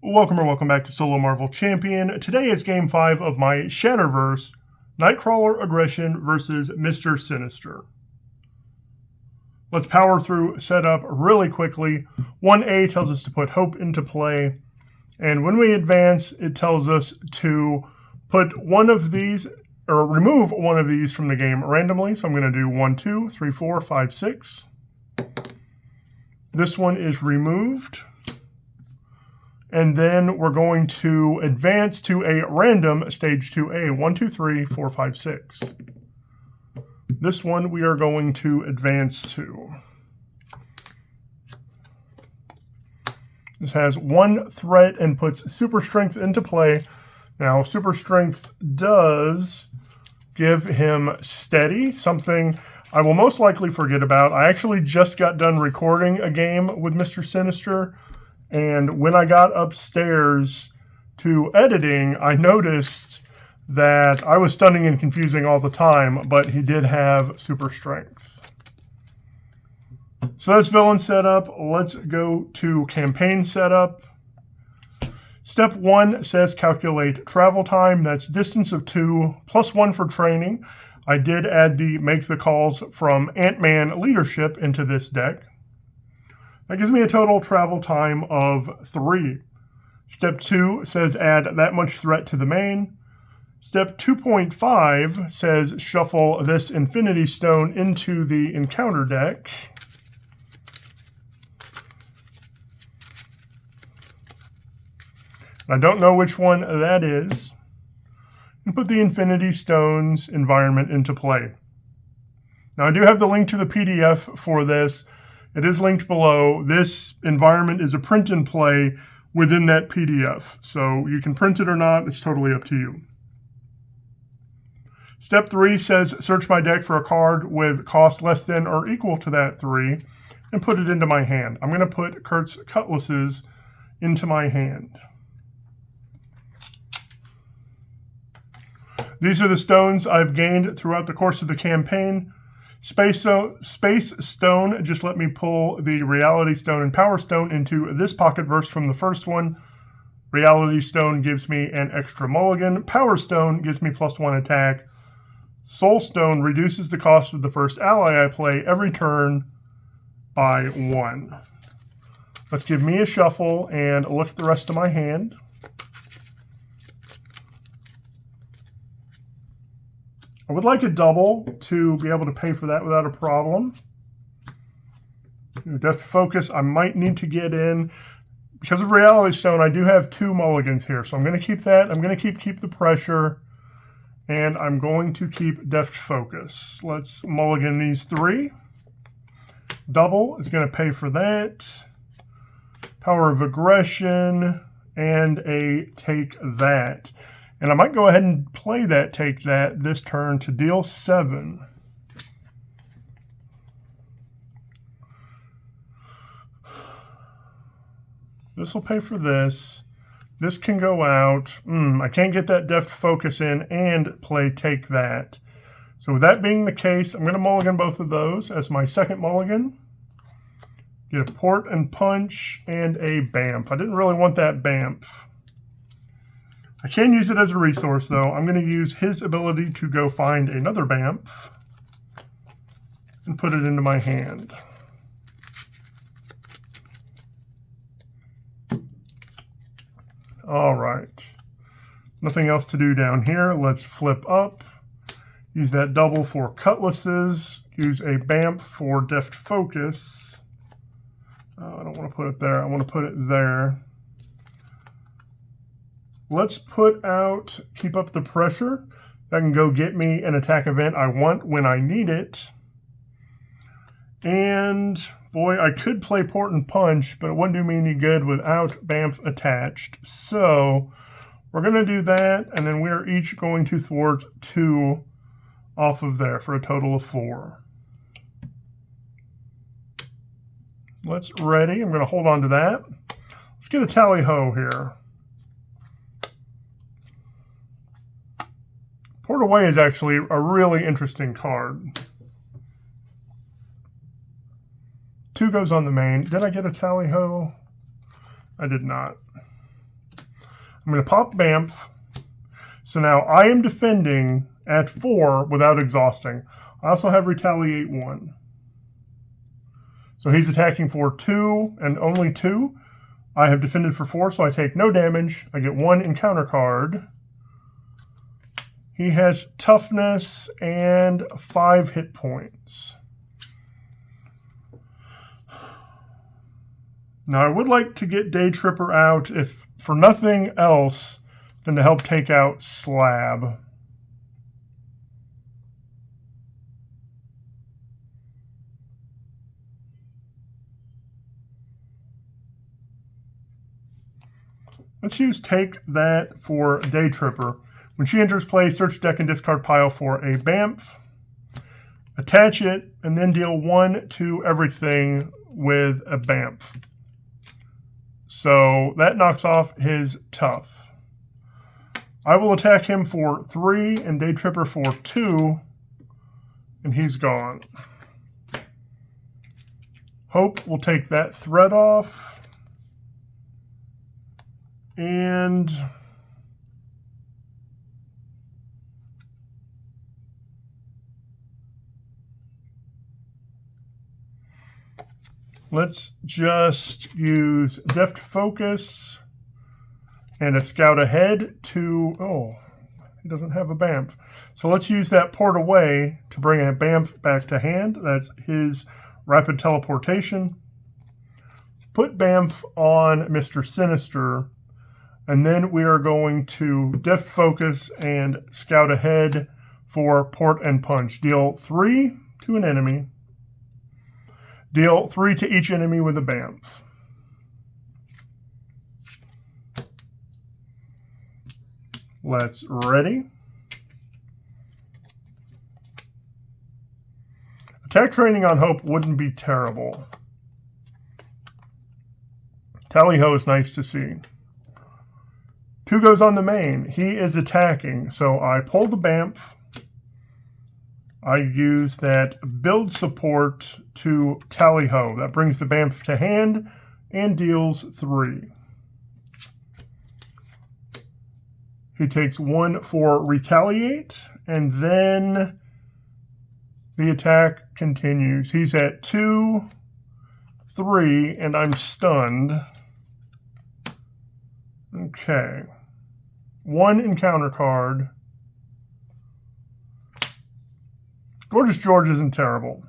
Welcome back to Solo Marvel Champion. Today is Game 5 of my Shatterverse, Nightcrawler Aggression versus Mr. Sinister. Let's power through setup really quickly. 1A tells us to put Hope into play, and when we advance, it tells us to put one of these, or remove one of these from the game randomly. So I'm going to do 1, 2, 3, 4, 5, 6. This one is removed. And then we're going to advance to a random stage 2A. 1, 2, 3, 4, 5, 6. This one we are going to advance to. This has 1 threat and puts Super Strength into play. Now, Super Strength does give him Steady, something I will most likely forget about. I actually just got done recording a game with Mr. Sinister. And when I got upstairs to editing, I noticed that I was stunning and confusing all the time, but he did have Super Strength. So that's villain setup. Let's go to campaign setup. Step 1 says calculate travel time. That's distance of 2 plus 1 for training. I did add the make the calls from Ant-Man leadership into this deck. That gives me a total travel time of 3. Step 2 says add that much threat to the main. Step 2.5 says shuffle this Infinity Stone into the encounter deck. I don't know which one that is. And put the Infinity Stones environment into play. Now I do have the link to the PDF for this. It is linked below. This environment is a print and play within that PDF. So you can print it or not. It's totally up to you. Step 3 says search my deck for a card with cost less than or equal to that 3 and put it into my hand. I'm going to put Kurt's Cutlasses into my hand. These are the stones I've gained throughout the course of the campaign. Space Stone just let me pull the Reality Stone and Power Stone into this pocket verse from the first one. Reality Stone gives me an extra mulligan. Power Stone gives me +1 attack. Soul Stone reduces the cost of the first ally I play every turn by 1. Let's give me a shuffle and look at the rest of my hand. I would like a double to be able to pay for that without a problem. Depth Focus, I might need to get in. Because of Reality Stone, I do have 2 mulligans here. So I'm going to keep that. I'm going to keep the pressure. And I'm going to keep Depth Focus. Let's mulligan these 3. Double is going to pay for that. Power of Aggression. And a Take That. And I might go ahead and play that Take That this turn to deal 7. This will pay for this. This can go out. I can't get that Deft Focus in and play Take That. So with that being the case, I'm going to mulligan both of those as my second mulligan. Get a Port and Punch and a Bamf. I didn't really want that Bamf. I can use it as a resource, though. I'm going to use his ability to go find another Bamf and put it into my hand. All right. Nothing else to do down here. Let's flip up. Use that double for Cutlasses. Use a Bamf for Deft Focus. I don't want to put it there. I want to put it there. Let's put out Keep Up the Pressure. That can go get me an attack event I want when I need it. And, boy, I could play Port and Punch, but it wouldn't do me any good without Bamf attached. So, we're going to do that, and then we're each going to thwart 2 off of there for a total of 4. Let's ready. I'm going to hold on to that. Let's get a tally-ho here. Port Away is actually a really interesting card. 2 goes on the main. Did I get a tally-ho? I did not. I'm going to pop Bamf. So now I am defending at 4 without exhausting. I also have Retaliate 1. So he's attacking for 2 and only 2. I have defended for 4, so I take no damage. I get 1 encounter card. He has toughness and 5 hit points. Now I would like to get Day Tripper out, if for nothing else than to help take out Slab. Let's use Take That for Day Tripper. When she enters play, search deck and discard pile for a Bamf. Attach it, and then deal 1 to everything with a Bamf. So that knocks off his Tough. I will attack him for 3 and Day Tripper for 2, and he's gone. Hope will take that threat off. And let's just use Deft Focus and a Scout Ahead to... Oh, he doesn't have a Bamf. So let's use that Port Away to bring a Bamf back to hand. That's his Rapid Teleportation. Put Bamf on Mr. Sinister. And then we are going to Deft Focus and Scout Ahead for Port and Punch. Deal 3 to an enemy. Deal 3 to each enemy with a Bamf. Let's ready. Attack training on Hope wouldn't be terrible. Tally-ho is nice to see. 2 goes on the main. He is attacking, so I pull the Bamf. I use that build support to Tally-ho. That brings the Bamf to hand and deals 3. He takes 1 for Retaliate, and then the attack continues. He's at 2, 3, and I'm stunned. Okay. 1 encounter card. Gorgeous George isn't terrible.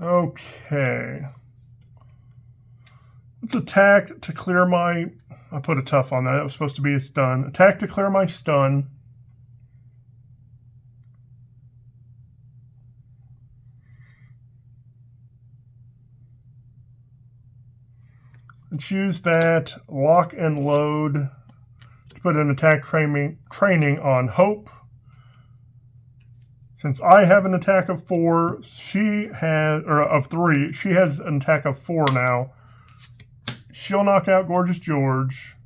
Okay. Let's attack to clear my... I put a tough on that. That was supposed to be a stun. Attack to clear my stun. Let's use that lock and load to put an attack training on Hope. Since I have an attack of 4, she has, or of 3, she has an attack of 4 now. She'll knock out Gorgeous George.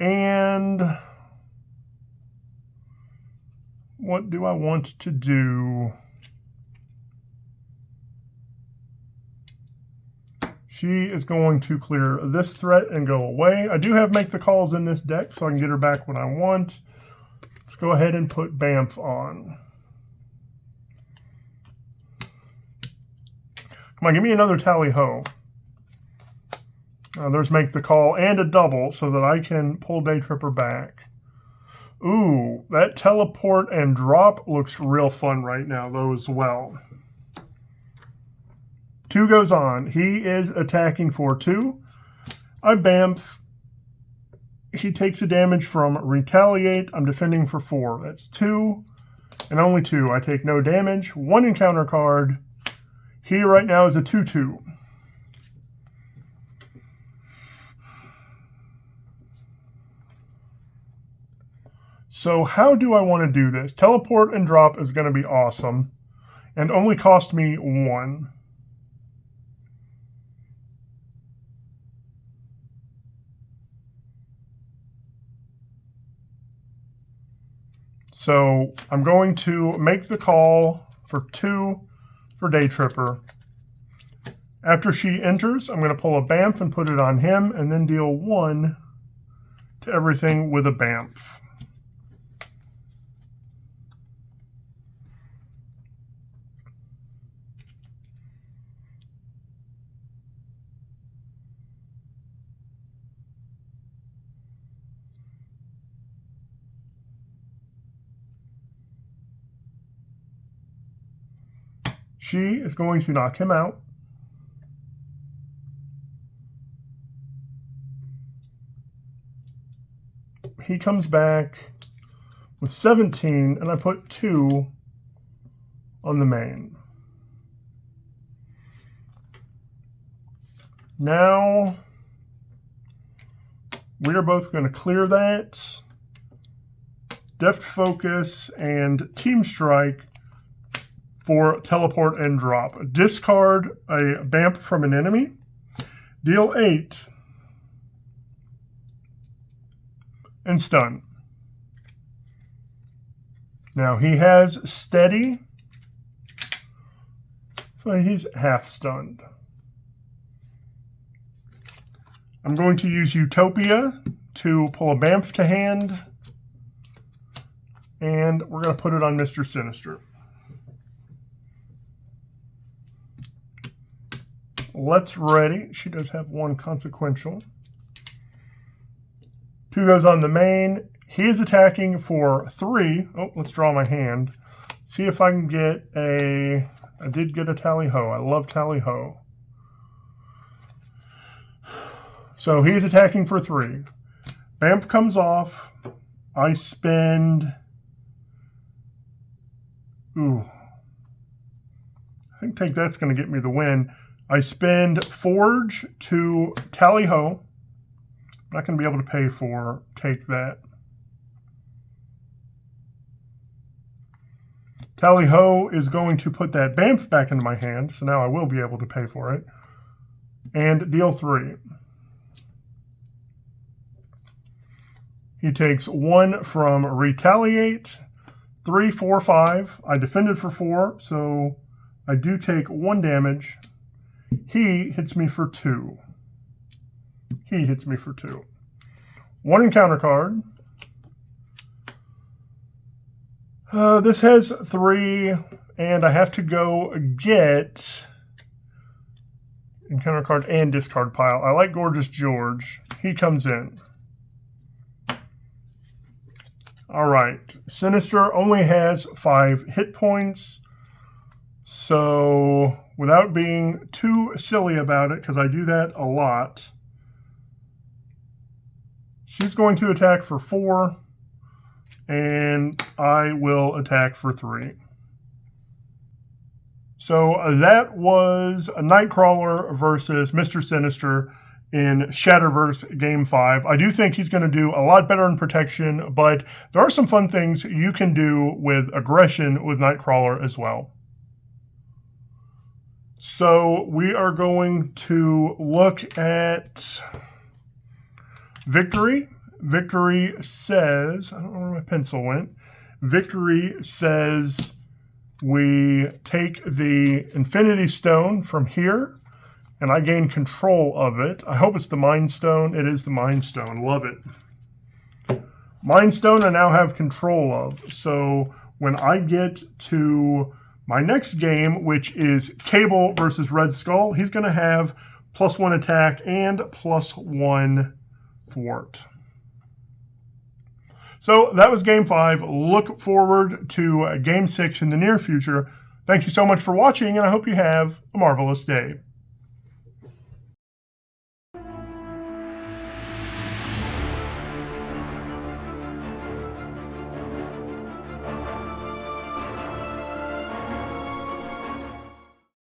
And what do I want to do? She is going to clear this threat and go away. I do have Make the Calls in this deck, so I can get her back when I want. Let's go ahead and put Bamf on. Come on, give me another Tally-ho. There's Make the Call and a double so that I can pull Day Tripper back. Ooh, that teleport and drop looks real fun right now, though, as well. 2 goes on. He is attacking for 2. I Bamf. He takes a damage from Retaliate. I'm defending for 4. That's 2 and only 2. I take no damage. 1 encounter card. He right now is a 2/2. So how do I want to do this? Teleport and drop is going to be awesome and only cost me 1. So I'm going to Make the Call for 2 for Day Tripper. After she enters, I'm going to pull a Bamf and put it on him, and then deal 1 to everything with a Bamf. She is going to knock him out. He comes back with 17, and I put 2 on the main. Now, we are both going to clear that. Deft Focus and Team Strike for teleport and drop. Discard a Bamf from an enemy. Deal 8. And stun. Now he has steady, so he's half stunned. I'm going to use Utopia to pull a Bamf to hand, and we're going to put it on Mr. Sinister. Let's ready. She does have 1 consequential. 2 goes on the main. He is attacking for 3. Oh, let's draw my hand. See if I can get a... I did get a Tally-Ho. I love Tally-Ho. So he's attacking for 3. Bamf comes off. I spend... Ooh. I think Take That's going to get me the win. I spend Forge to Tally-Ho. I'm not going to be able to pay for Take That. Tally-Ho is going to put that Bamf back into my hand, so now I will be able to pay for it. And deal 3. He takes 1 from Retaliate, 3, 4, 5. I defended for 4, so I do take 1 damage. He hits me for 2. He hits me for 2. 1 encounter card. This has 3, and I have to go get encounter card and discard pile. I like Gorgeous George. He comes in. All right. Sinister only has 5 hit points. So without being too silly about it, because I do that a lot, she's going to attack for 4, and I will attack for 3. So that was a Nightcrawler versus Mr. Sinister in Shatterverse Game 5. I do think he's going to do a lot better in protection, but there are some fun things you can do with aggression with Nightcrawler as well. So we are going to look at Victory. Victory says, I don't know where my pencil went. Victory says we take the Infinity Stone from here, and I gain control of it. I hope it's the Mind Stone. It is the Mind Stone. Love it. Mind Stone I now have control of. So when I get to my next game, which is Cable versus Red Skull, he's going to have +1 attack and +1 thwart. So that was Game 5. Look forward to Game 6 in the near future. Thank you so much for watching, and I hope you have a marvelous day.